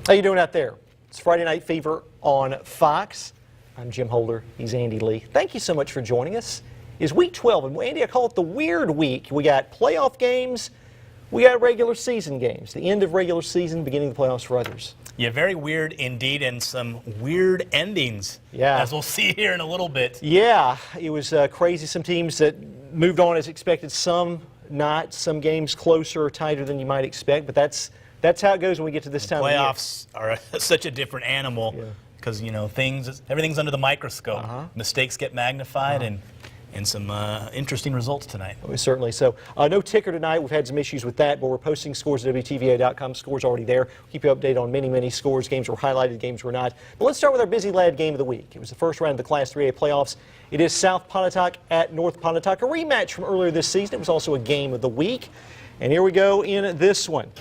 How you doing out there? It's Friday Night Fever on Fox. I'm Jim Holder. He's Andy Lee. Thank you so much for joining us. It's week 12, and Andy, I call it the weird week. We got playoff games, we got regular season games. The end of regular season, beginning of the playoffs for others. Yeah, very weird indeed, and some weird endings, as we'll see here in a little bit. Yeah, it was crazy. Some teams that moved on as expected, some not. Some games closer or tighter than you might expect, but that's how it goes when we get to this time of year. Playoffs are such a different animal because, you know, everything's under the microscope. Mistakes get magnified and some interesting results tonight. Certainly. So no ticker tonight. We've had some issues with that, but we're posting scores at WTVA.com. Scores already there. We'll keep you updated on many scores. Games were highlighted, games were not. But let's start with our busy lad game of the week. It was the first round of the Class 3A playoffs. It is South Pontotoc at North Pontotoc, a rematch from earlier this season. It was also a game of the week. And here we go in this one.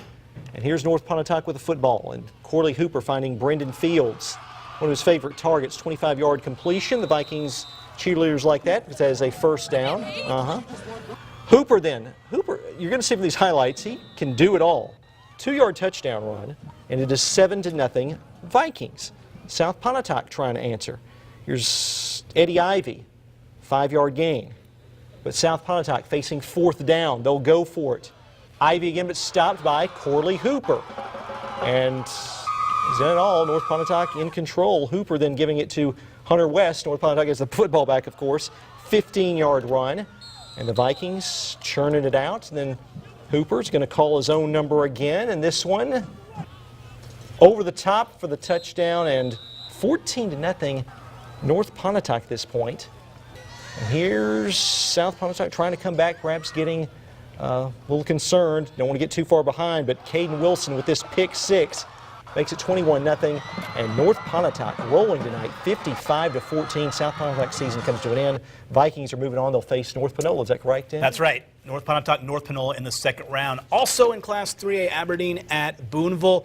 And here's North Pontotoc with a football, and Corley Hooper finding Brendan Fields, one of his favorite targets, 25-yard completion. The Vikings cheerleaders like that because that is a first down. Hooper, you're going to see from these highlights, he can do it all. 2-yard touchdown run, and it is 7-0 Vikings. South Pontotoc trying to answer. Here's Eddie Ivy, 5-yard gain. But South Pontotoc facing fourth down. They'll go for it. Ivy again, but stopped by Corley Hooper. And he's done it all. North Pontotoc in control. Hooper then giving it to Hunter West. North Pontotoc has the football back, of course. 15-yard run. And the Vikings churning it out. And then Hooper's going to call his own number again. And this one over the top for the touchdown. And 14-0 North Pontotoc at this point. And here's South Pontotoc trying to come back, perhaps getting a little concerned. Don't want to get too far behind, but Caden Wilson with this pick six makes it 21-0, and North Pontotoc rolling tonight, 55-14. South Pontotoc season comes to an end. Vikings are moving on. They'll face North Panola. Is that correct, Dan? That's right. North Pontotoc, North Panola in the second round. Also in Class 3A, Aberdeen at Boonville.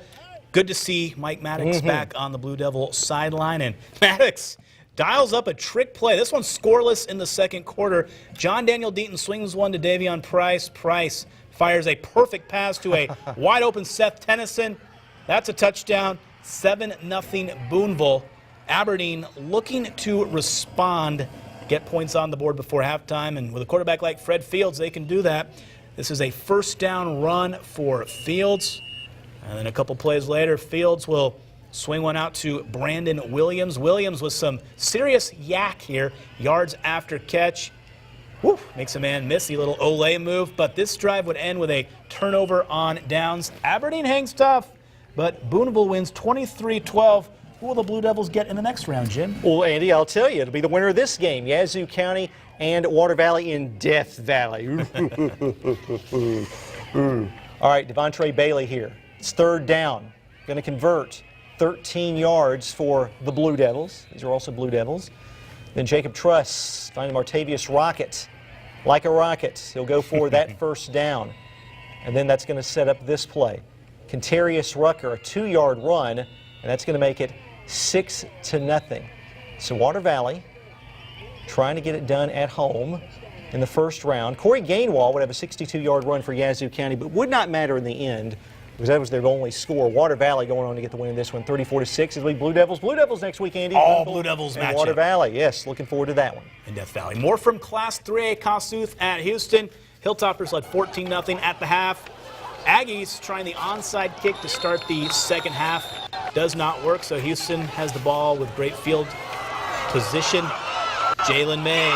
Good to see Mike Maddox back on the Blue Devil sideline, and Maddox dials up a trick play. This one's scoreless in the second quarter. John Daniel Deaton swings one to Davion Price. Price fires a perfect pass to a wide-open Seth Tennyson. That's a touchdown. 7-0 Boonville. Aberdeen looking to respond, get points on the board before halftime, and with a quarterback like Fred Fields, they can do that. This is a first down run for Fields. And then a couple plays later, Fields will swing one out to Brandon Williams. Williams with some serious yak here, yards after catch. Woo, makes a man miss, the little Olay move, but this drive would end with a turnover on downs. Aberdeen hangs tough, but Boonville wins 23-12. Who will the Blue Devils get in the next round, Jim? Well, Andy, I'll tell you, it'll be the winner of this game, Yazoo County and Water Valley in Death Valley. All right, Devontre Bailey here. It's third down, going to convert. 13 yards for the Blue Devils. These are also Blue Devils. Then Jacob Truss finding Martavius Rocket. Like a rocket, he'll go for that first down. And then that's going to set up this play. Contarius Rucker, a 2-yard run, and that's going to make it 6-0. So Water Valley trying to get it done at home in the first round. Corey Gainwell would have a 62-yard run for Yazoo County, but would not matter in the end, because that was their only score. Water Valley going on to get the win in this one, 34-6. It'll be Blue Devils. Blue Devils next week, Andy. All Blue Devils matchup. Water Valley, yes. Looking forward to that one. In Death Valley. More from Class 3A, Kossuth at Houston. Hilltoppers led 14-0 at the half. Aggies trying the onside kick to start the second half. Does not work, so Houston has the ball with great field position. Jalen May.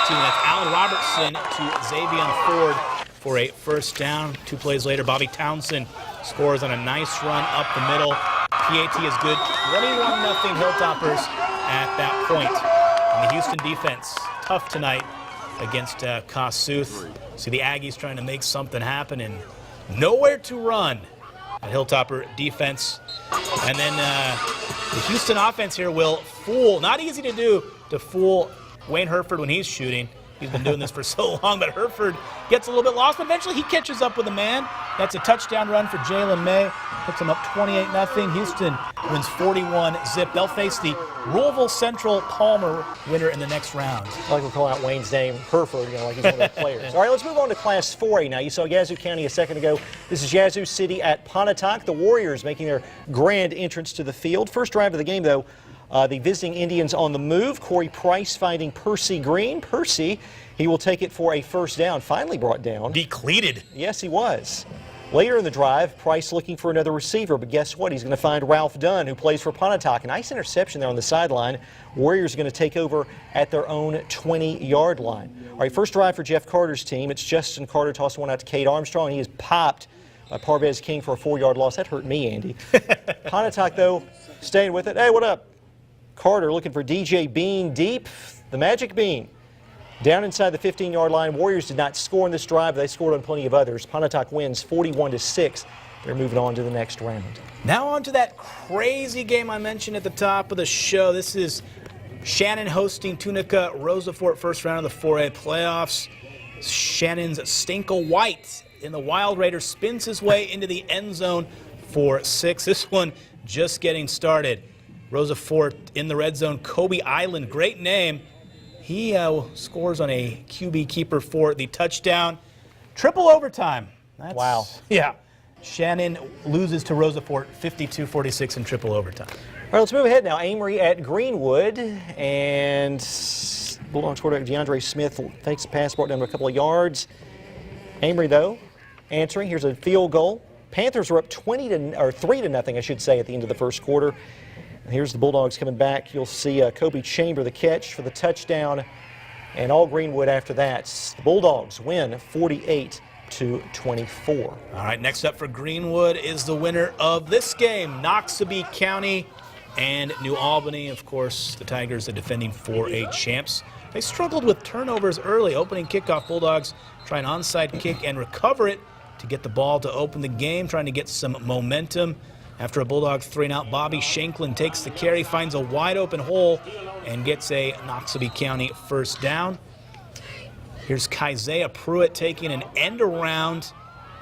That's Allen Robertson to Xavier Ford for a first down. 2 plays later, Bobby Townsend scores on a nice run up the middle. PAT is good. 21-0 Hilltoppers at that point. And the Houston defense, tough tonight against Kossuth. See the Aggies trying to make something happen and nowhere to run. At Hilltopper defense. And then the Houston offense here will fool. Not easy to do to fool Wayne Herford when he's shooting. He's been doing this for so long, but Herford gets a little bit lost, but eventually he catches up with a man. That's a touchdown run for Jalen May. Puts them up 28-0. Houston wins 41-zip. They'll face the Louisville Central Palmer winner in the next round. I like we're calling out Wayne's name, Hereford, like he's one of the players. All right, let's move on to Class 4A now. You saw Yazoo County a second ago. This is Yazoo City at Pontotoc. The Warriors making their grand entrance to the field. First drive of the game, though, the visiting Indians on the move. Corey Price finding Percy Green. Percy, he will take it for a first down. Finally brought down. Decleated. Yes, he was. Later in the drive, Price looking for another receiver, but guess what? He's going to find Ralph Dunn, who plays for Pontotoc. A nice interception there on the sideline. Warriors are going to take over at their own 20-yard line. All right, first drive for Jeff Carter's team. It's Justin Carter tossing one out to Cade Armstrong. He is popped by Parvez King for a 4-yard loss. That hurt me, Andy. Pontotoc, though, staying with it. Hey, what up? Carter looking for DJ Bean deep. The Magic Bean. Down inside the 15-yard line. Warriors did not score in this drive, but they scored on plenty of others. Pontotoc wins 41-6. They're moving on to the next round. Now on to that crazy game I mentioned at the top of the show. This is Shannon hosting Tunica, Roosevelt, first round of the 4A playoffs. Shannon's Stinko White in the Wild Raider spins his way into the end zone for 6. This one just getting started. Roosevelt in the red zone. Kobe Island, great name. He scores on a QB keeper for the touchdown. Triple overtime. Wow. Yeah. Shannon loses to Roosevelt 52-46 in triple overtime. All right, let's move ahead now. Amory at Greenwood, and Bulldogs quarterback DeAndre Smith takes the pass, brought down to a couple of yards. Amory, though, answering. Here's a field goal. Panthers are up 3-0, I should say, at the end of the first quarter. Here's the Bulldogs coming back. You'll see Kobe Chamber the catch for the touchdown, and all Greenwood after that. The Bulldogs win 48-24. All right, next up for Greenwood is the winner of this game, Noxubee County and New Albany. Of course, the Tigers, the defending 4A champs. They struggled with turnovers early. Opening kickoff, Bulldogs try an onside kick and recover it to get the ball to open the game, trying to get some momentum. After a Bulldogs 3-and-out, Bobby Shanklin takes the carry, finds a wide-open hole, and gets a Noxubee County first down. Here's Kysaiah Pruitt taking an end around.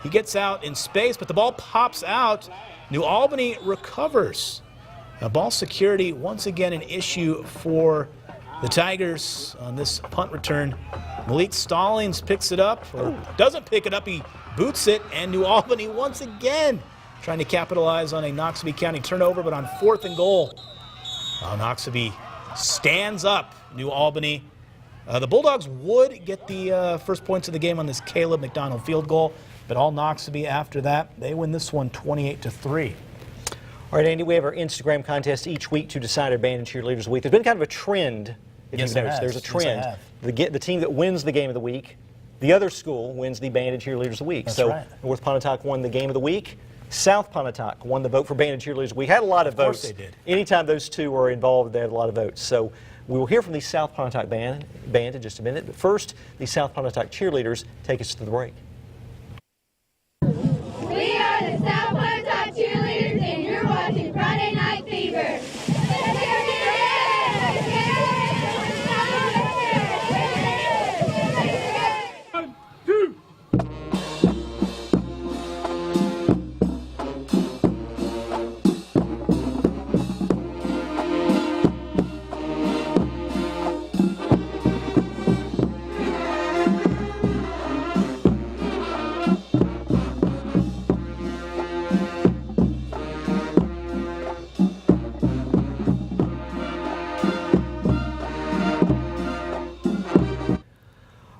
He gets out in space, but the ball pops out. New Albany recovers. Ball security, once again, an issue for the Tigers on this punt return. Malik Stallings picks it up, or doesn't pick it up, he boots it, and New Albany once again trying to capitalize on a Noxubee County turnover, but on 4th and goal, Noxubee stands up New Albany. The Bulldogs would get the first points of the game on this Caleb McDonald field goal, but all Noxubee after that, they win this one 28-3. All right, Andy, we have our Instagram contest each week to decide our band and cheerleaders of the week. There's been kind of a trend, if you've noticed. There's a trend. The team that wins the game of the week, the other school wins the band and cheerleaders of the week. That's so right. North Pontotoc won the game of the week. South Pontotoc won the vote for band and cheerleaders. We had a lot of votes. Of course they did. Anytime those two were involved, they had a lot of votes. So we will hear from the South Pontotoc band in just a minute. But first, the South Pontotoc cheerleaders take us to the break. We are the South Pontotoc cheerleaders, and you're watching Friday Night Fever.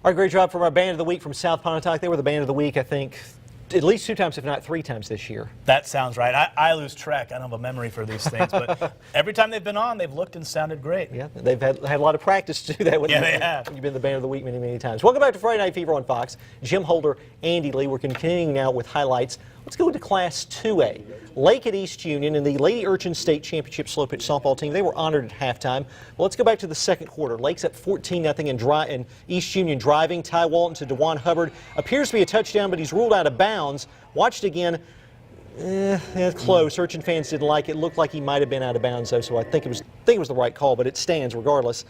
All right, great job from our band of the week from South Pontotoc. They were the band of the week, I think, at least 2 times, if not 3 times this year. That sounds right. I lose track. I don't have a memory for these things, but every time they've been on, they've looked and sounded great. Yeah, they've had a lot of practice to do that. Yeah, they have. You've been the band of the week many, many times. Welcome back to Friday Night Fever on Fox. Jim Holder, Andy Lee. We're continuing now with highlights. Let's go to Class 2A. Lake at East Union and the Lady Urchin State Championship slow pitch softball team. They were honored at halftime. Well, let's go back to the second quarter. Lake's up 14-0 and East Union driving. Ty Walton to DeJuan Hubbard. Appears to be a touchdown, but he's ruled out of bounds. Watched again. Close. Urchin fans didn't like it. Looked like he might have been out of bounds, though, so I think it was the right call, but it stands regardless.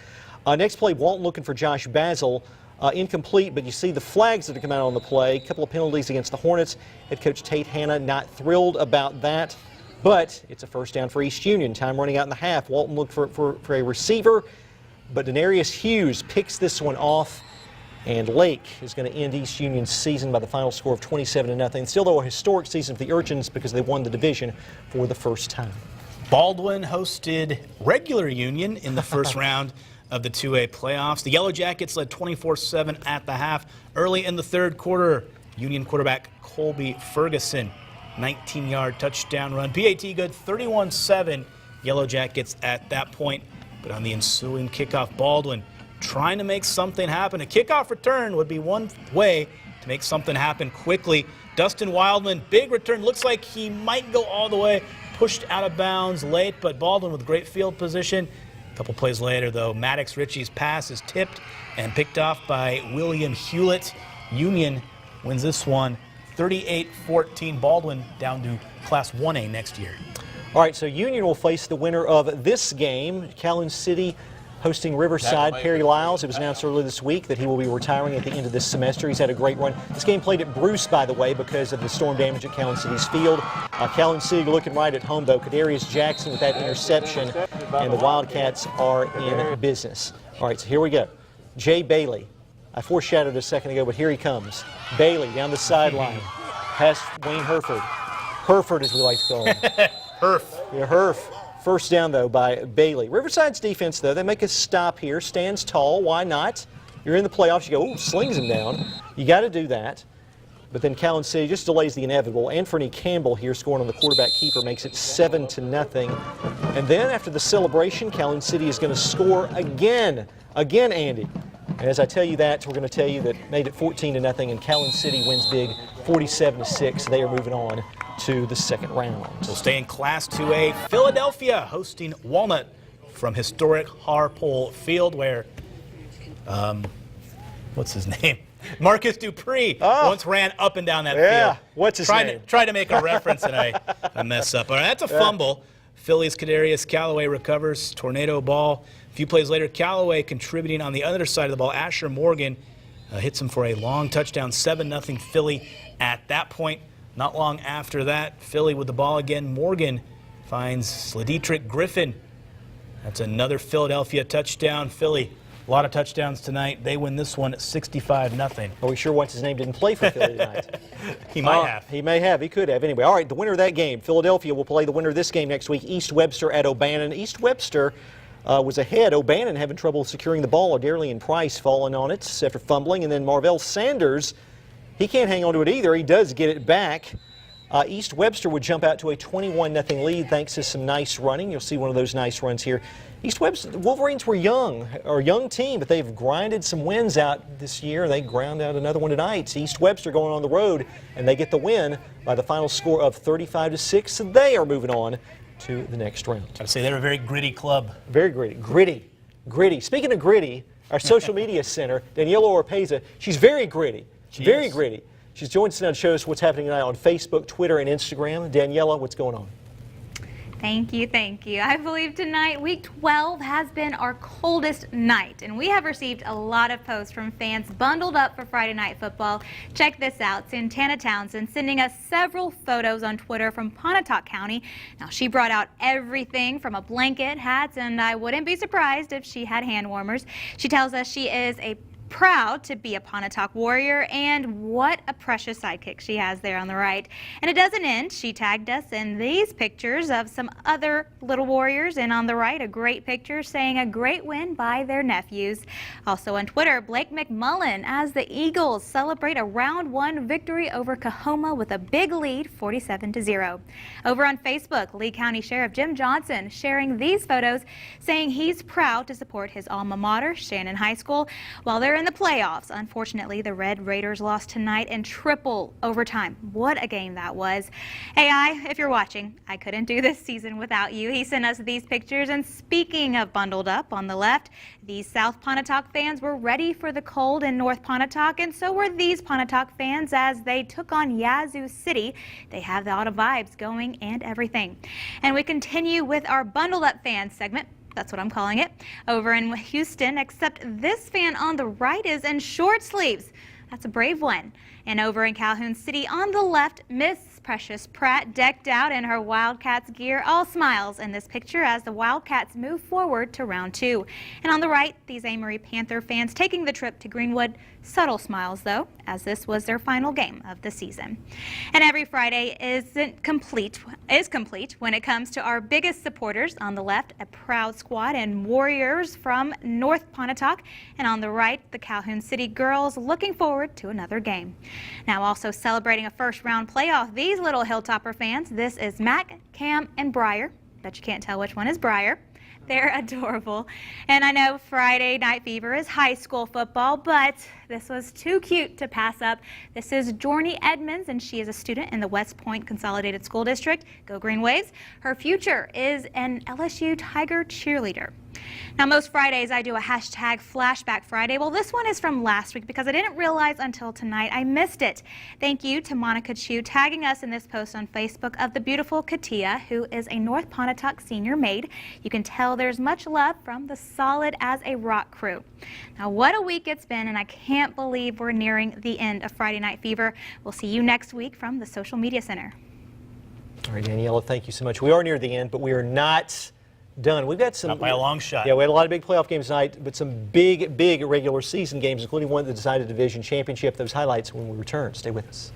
Next play, Walton looking for Josh Basil. incomplete, but you see the flags that have come out on the play. A couple of penalties against the Hornets. Head coach Tate Hanna not thrilled about that, but it's a first down for East Union. Time running out in the half. Walton looked for a receiver, but Denarius Hughes picks this one off, and Lake is going to end East Union's season by the final score of 27-0. Still, though, a historic season for the Urchins because they won the division for the first time. Baldwin hosted regular Union in the first round of the 2A playoffs. The Yellow Jackets led 24-7 at the half. Early in the third quarter, Union quarterback Colby Ferguson, 19-yard touchdown run. PAT good, 31-7 Yellow Jackets at that point. But on the ensuing kickoff, Baldwin trying to make something happen. A kickoff return would be one way to make something happen quickly. Dustin Wildman, big return. Looks like he might go all the way. Pushed out of bounds late, but Baldwin with great field position. A couple plays later, though, Maddox Ritchie's pass is tipped and picked off by William Hewlett. Union wins this one 38-14. Baldwin down to Class 1A next year. All right, so Union will face the winner of this game. Callen City hosting Riverside. Perry Lyles, it was announced earlier this week that he will be retiring at the end of this semester. He's had a great run. This game played at Bruce, by the way, because of the storm damage at Callen City's field. Callen City looking right at home, though. Kadarius Jackson with that interception, and the Wildcats are in business. All right, so here we go. Jay Bailey. I foreshadowed a second ago, but here he comes. Bailey down the sideline. Past Wayne Herford. Herford, as we like to call him. Herf. Yeah, Herf. First down, though, by Bailey. Riverside's defense, though, they make a stop here. Stands tall. Why not? You're in the playoffs. You go, ooh, slings him down. You got to do that. But then Callen City just delays the inevitable. Anthony Campbell here scoring on the quarterback keeper makes it 7-0. And then after the celebration, Callen City is going to score again. Again, Andy. And as I tell you that, we're going to tell you that made it 14-0, and Callen City wins big 47-6. They are moving on to the second round. We'll stay in Class 2A. Philadelphia hosting Walnut from historic Harpole Field, where, what's his name? Marcus Dupree once ran up and down that field. What's his name? Tried to make a reference, and I mess up. All right, that's a fumble. Philly's Kadarius Calloway recovers. Tornado ball. A few plays later, Calloway contributing on the other side of the ball. Asher Morgan hits him for a long touchdown, 7-0 Philly at that point. Not long after that, Philly with the ball again. Morgan finds Sladietrick Griffin. That's another Philadelphia touchdown. Philly, a lot of touchdowns tonight. They win this one at 65-0. Are we sure what's his name didn't play for Philly tonight? He might have. He may have. He could have. Anyway, all right, the winner of that game, Philadelphia will play the winner of this game next week, East Webster at OBannon. East Webster was ahead. OBannon having trouble securing the ball. O'Darley Price falling on it after fumbling. And then Marvell Sanders, he can't hang on to it either. He does get it back. East Webster would jump out to a 21-0 lead thanks to some nice running. You'll see one of those nice runs here. East Webster, the Wolverines were a young team, but they've grinded some wins out this year. They ground out another one tonight. East Webster going on the road, and they get the win by the final score of 35-6. So they are moving on to the next round. I'd say they're a very gritty club. Very gritty. Gritty. Speaking of gritty, our social media center, Daniela Orpeza, she's very gritty. Very gritty. She's joined us now to show us what's happening tonight on Facebook, Twitter, and Instagram. Daniela, what's going on? Thank you, thank you. I believe tonight, week 12, has been our coldest night, and we have received a lot of posts from fans bundled up for Friday Night Football. Check this out. Santana Townsend sending us several photos on Twitter from Pontotoc County. Now, she brought out everything from a blanket, hats, and I wouldn't be surprised if she had hand warmers. She tells us she is proud to be a Pontotoc Warrior, and what a precious sidekick she has there on the right. And it doesn't end. She tagged us in these pictures of some other little Warriors, and on the right, a great picture saying a great win by their nephews. Also on Twitter, Blake McMullen as the Eagles celebrate a round 1 victory over Coahoma with a big lead, 47-0. Over on Facebook, Lee County Sheriff Jim Johnson sharing these photos saying he's proud to support his alma mater, Shannon High School, while they're in the playoffs. Unfortunately, the Red Raiders lost tonight in triple overtime. What a game that was. AI, if you're watching, I couldn't do this season without you. He sent us these pictures, and speaking of bundled up, on the left, these South Pontotoc fans were ready for the cold in North Pontotoc, and so were these Pontotoc fans as they took on Yazoo City. They have the auto vibes going and everything. And we continue with our bundled up fans segment. That's what I'm calling it, over in Houston, except this fan on the right is in short sleeves. That's a brave one. And over in Calhoun City on the left, Miss Precious Pratt, decked out in her Wildcats gear, all smiles in this picture as the Wildcats move forward to round 2. And on the right, these Amory Panther fans taking the trip to Greenwood. Subtle smiles, though, as this was their final game of the season. And every Friday is complete when it comes to our biggest supporters. On the left, a proud squad and Warriors from North Pontotoc, and on the right, the Calhoun City girls looking forward to another game. Now also celebrating a first-round playoff, these little Hilltopper fans. This is Mac, Cam, and Briar. Bet you can't tell which one is Briar. They're adorable. And I know Friday Night Fever is high school football, but this was too cute to pass up. This is Jorney Edmonds, and she is a student in the West Point Consolidated School District. Go Green Waves. Her future is an LSU Tiger cheerleader. Now, most Fridays I do a hashtag Flashback Friday. Well, this one is from last week because I didn't realize until tonight I missed it. Thank you to Monica Chu tagging us in this post on Facebook of the beautiful Katia, who is a North Pontotoc senior maid. You can tell there's much love from the Solid as a Rock crew. Now, what a week it's been, and I can't believe we're nearing the end of Friday Night Fever. We'll see you next week from the Social Media Center. All right, Daniela, thank you so much. We are near the end, but we are not done. We've got some. Not by a long shot. Yeah, we had a lot of big playoff games tonight, but some big regular season games, including one that decided division championship. Those highlights when we return. Stay with us.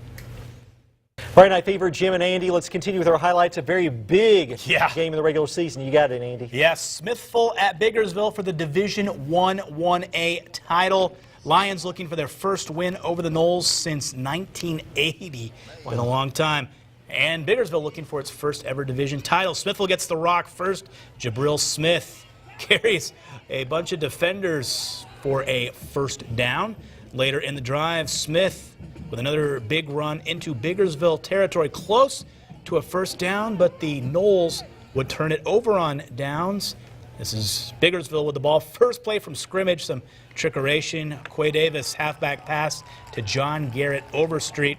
Friday Night Fever, Jim and Andy. Let's continue with our highlights. A very big game in the regular season. You got it, Andy. Yes, Smithville at Bakersville for the Division 1-1A title. Lions looking for their first win over the Knolls since 1980. Been a long time. And Bakersville looking for its first ever division title. Smithville gets the rock first. Jabril Smith carries a bunch of defenders for a first down. Later in the drive, Smith with another big run into Bakersville territory, close to a first down, but the Knolls would turn it over on downs. This is Bakersville with the ball. First play from scrimmage, some trickeration. Quay Davis halfback pass to John Garrett Overstreet.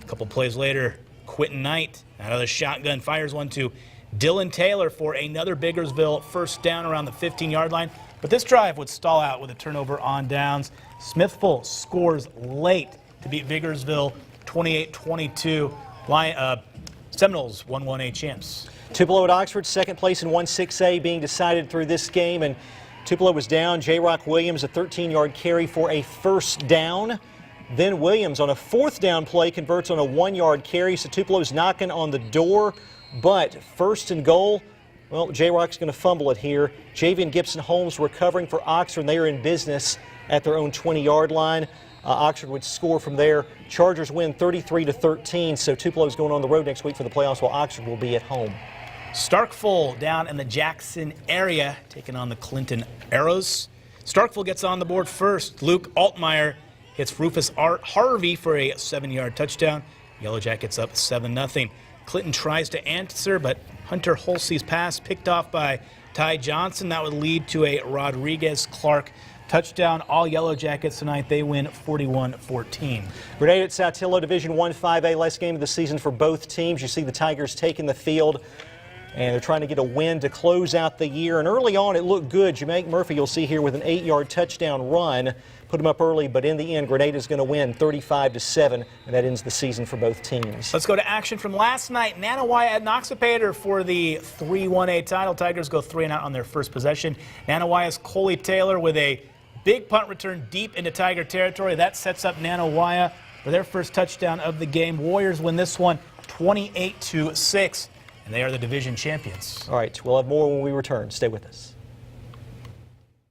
A couple plays later, Quentin Knight out of the shotgun fires one to Dylan Taylor for another Bakersville first down around the 15-yard line. But this drive would stall out with a turnover on downs. Smithville scores late to beat Bakersville 28-22. Seminoles 1-1A champs. Tupelo at Oxford, second place in 1-6A being decided through this game, and Tupelo was down. J-Rock Williams, a 13-yard carry for a first down. Then Williams on a fourth down play converts on a 1-yard carry, so Tupelo's knocking on the door, but first and goal, well, J-Rock's going to fumble it here. Javian Gibson-Holmes recovering for Oxford, and they are in business at their own 20-yard line. Oxford would score from there. Chargers win 33-13, so Tupelo's going on the road next week for the playoffs, while Oxford will be at home. Starkville down in the Jackson area, taking on the Clinton Arrows. Starkville gets on the board first. Luke Altmaier hits Rufus Harvey for a 7-yard touchdown. Yellow Jackets up 7-0. Clinton tries to answer, but Hunter Holsey's pass picked off by Ty Johnson. That would lead to a Rodriguez-Clark touchdown. All Yellow Jackets tonight, they win 41-14. Grenada at Saltillo, Division 1-5A, last game of the season for both teams. You see the Tigers taking the field, and they're trying to get a win to close out the year. And early on, it looked good. Jamaic Murphy, you'll see here, with an 8-yard touchdown run. Put them up early, but in the end, Grenada's going to win 35-7, and that ends the season for both teams. Let's go to action from last night. Nanawaya at Noxapater for the 3-1A title. Tigers go 3-and-out on their first possession. Nanawaya's Coley Taylor with a big punt return deep into Tiger territory. That sets up Nanawaya for their first touchdown of the game. Warriors win this one 28-6, and they are the division champions. All right, we'll have more when we return. Stay with us.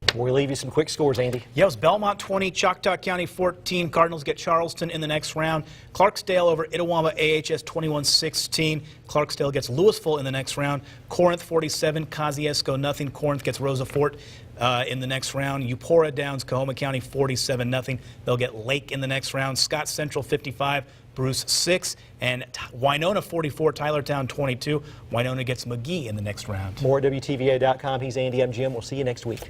Before we leave you some quick scores, Andy. Yeah, it was Belmont 20, Choctaw County 14. Cardinals get Charleston in the next round. Clarksdale over Itawamba AHS 21-16. Clarksdale gets Louisville in the next round. Corinth 47, Kosciuszko nothing. Corinth gets Rosa Fort in the next round. Eupora downs Coahoma County 47-0. They'll get Lake in the next round. Scott Central 55, Bruce 6, and Winona 44, Tylertown 22. Winona gets McGee in the next round. More at WTVA.com. He's Andy. I'm Jim. We'll see you next week.